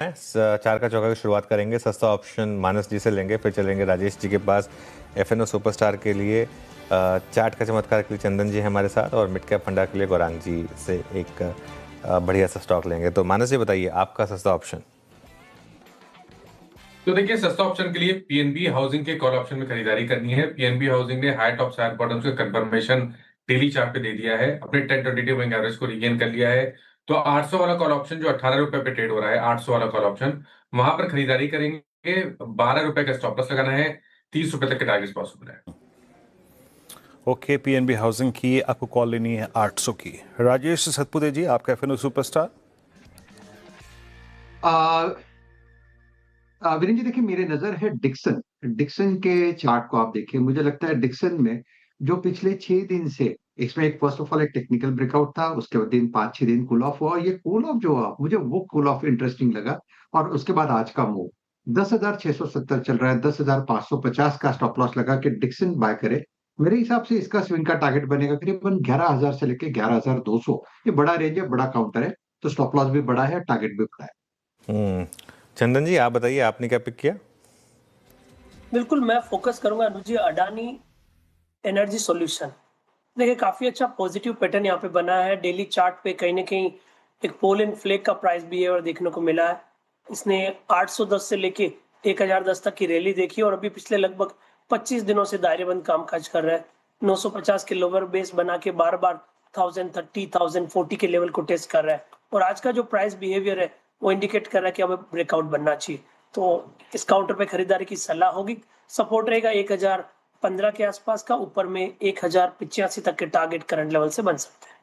चार का चौका की शुरुआत करेंगे। सस्ता ऑप्शन मानस जी से लेंगे, फिर चलेंगे राजेश जी के पास एफएनओ सुपरस्टार के लिए। चार्ट का चमत्कार के लिए चंदन जी हैं हमारे साथ, और मिड कैप फंडा के लिए गौरांग जी से एक बढ़िया सा स्टॉक लेंगे। तो मानस जी बताइए आपका सस्ता ऑप्शन। तो देखिए, सस्ता ऑप्शन के लिए पीएनबी हाउसिंग के कॉल ऑप्शन में खरीदारी करनी है। पीएनबी हाउसिंग ने हाई टॉप हायर बॉटम्स का कंफर्मेशन डेली चार्ट पे दे दिया है, अपने 10-20 मूविंग एवरेज को रिगेन कर लिया है। तो 800 वाला कॉल ऑप्शन जो 18 रुपए पे ट्रेड हो रहा है, 800 वाला कॉल ऑप्शन, वहां पर खरीदारी करेंगे। 12 रुपए का स्टॉप लॉस लगाना है, 30 रुपए तक के टारगेट पॉसिबल है। ओके, पीएनबी हाउसिंग की आपको कॉल लेनी है 800 की। राजेश सतपुते जी, आपका एफएनओ सुपरस्टार। वीरेंद्र जी, देखिए मेरे नजर है डिक्सन। डिक्सन के चार्ट को आप देखिए, मुझे लगता है डिक्सन में जो पिछले 6 दिन से, इसमें एक फर्स्ट ऑफ ऑल एक टेक्निकल ब्रेकआउट था, उसके बाद दिन 5-6 दिन कूल ऑफ हुआ। ये कूल ऑफ जो हुआ, मुझे वो कूल ऑफ इंटरेस्टिंग लगा। और उसके बाद आज का मूव 10,670 चल रहा है, 10,550 का स्टॉप लॉस लगा के डिक्सन बाय करे। मेरे हिसाब से इसका स्विंग का टारगेट बनेगा करीबन 11,000 से लेके 11,200। ये बड़ा रेंज है, बड़ा काउंटर है, तो स्टॉप लॉस भी बड़ा है, टारगेट भी बड़ा है। चंदन जी आप बताइए आपने क्या पिक किया। बिल्कुल, मैं फोकस करूंगा अनुज जी, अडानी एनर्जी सॉल्यूशन। देखिए, काफी अच्छा पॉजिटिव पैटर्न यहाँ पे बना है। डेली चार्ट पे कहीं ना कहीं एक पोल एंड फ्लेग का प्राइस बिहेवियर देखने को मिला है। इसने 810 से लेके 1010 तक की रैली देखी, और अभी पिछले लगभग 25 दिनों से दायरेबंद कामकाज कर रहा है। 950 के लोअर बेस बना के बार बार 1030, 1040 के लेवल को टेस्ट कर रहा है। और आज का जो प्राइस बिहेवियर है वो इंडिकेट कर रहा है कि हमें ब्रेकआउट बनना चाहिए। तो इस काउंटर पे खरीदारी की सलाह होगी। सपोर्ट रहेगा 1015 के आसपास का, ऊपर में 1085 तक के टारगेट करंट लेवल से बन सकते हैं।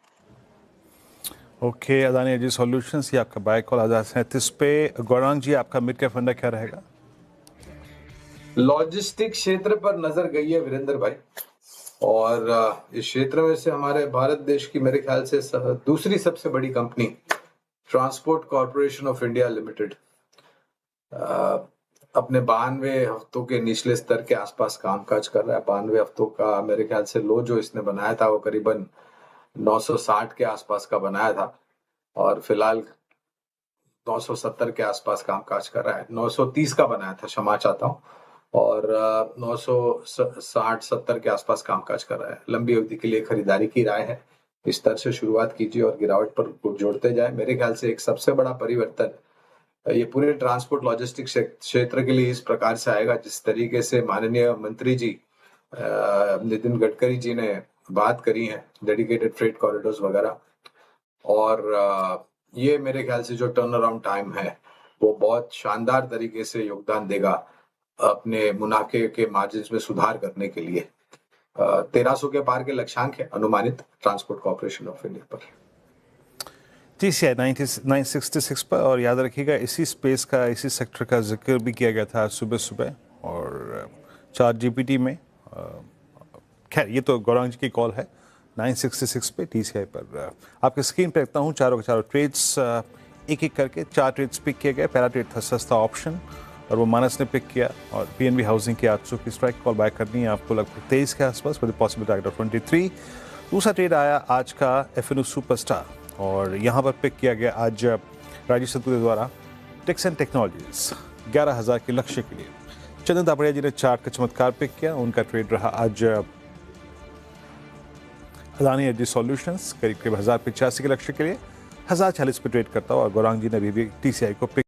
ओके, अदानी एनर्जी सॉल्यूशंस, ये आपका बाय कॉल 1037 पे। गौरांग जी, आपका मिड कैप फंडा क्या रहेगा? लॉजिस्टिक क्षेत्र पर नजर गई है वीरेंद्र भाई, और इस क्षेत्र में से हमारे भारत देश की मेरे ख्याल से दूसरी सबसे बड़ी company transport corporation of India limited अपने 92 हफ्तों के निचले स्तर के आसपास कामकाज कर रहा है। 92 हफ्तों का मेरे ख्याल से लो जो इसने बनाया था वो करीबन 960 के आसपास का बनाया था, और फिलहाल 970 के आसपास कामकाज कर रहा है। 930 का बनाया था, क्षमा चाहता हूँ, और 960-70 के आसपास कामकाज कर रहा है। लंबी अवधि के लिए खरीदारी की राय है। इस तरह से शुरुआत कीजिए और गिरावट पर जोड़ते जाए। मेरे ख्याल से एक सबसे बड़ा परिवर्तन ये पूरे ट्रांसपोर्ट लॉजिस्टिक क्षेत्र के लिए इस प्रकार से आएगा, जिस तरीके से माननीय मंत्री जी नितिन गडकरी जी ने बात करी है, डेडिकेटेड फ्रेट कॉरिडोर्स वगैरह। और ये मेरे ख्याल से जो टर्न अराउंड टाइम है वो बहुत शानदार तरीके से योगदान देगा अपने मुनाफे के मार्जिन में सुधार करने के लिए। 1300 के पार के लक्ष्यांक है अनुमानित ट्रांसपोर्ट कॉर्पोरेशन ऑफ इंडिया पर। TCI 966 पर। और याद रखिएगा, इसी स्पेस का, इसी सेक्टर का जिक्र भी किया गया था सुबह सुबह, और चार्ट जीपीटी में। खैर, ये तो गौरांग जी की कॉल है 966 पे TCI पर। आपके स्क्रीन पे रखता हूँ चारों के चारों ट्रेड्स, एक एक करके 4 ट्रेड्स पिक किए गए। पहला ट्रेड था सस्ता ऑप्शन, और वो मानस ने पिक किया। और पीएनबी हाउसिंग की 800 की स्ट्राइक कॉल बाय करनी है आपको लगभग 23 के आसपास, विद पॉसिबल टारगेट ऑफ 23। दूसरा ट्रेड आया आज का एफएनओ सुपरस्टार, और यहाँ पर पिक किया गया आज राजीव सतपुते द्वारा डिक्सन टेक्नोलॉजीज 11,000 के लक्ष्य के लिए। चंदन दापड़िया जी ने चार्ट का चमत्कार पिक किया, उनका ट्रेड रहा आज अदानी एनर्जी सॉल्यूशंस करीब 1085 के लक्ष्य के लिए। 1040 पे ट्रेड करता हुआ, और गौरांग जी ने अभी भी TCI को पिक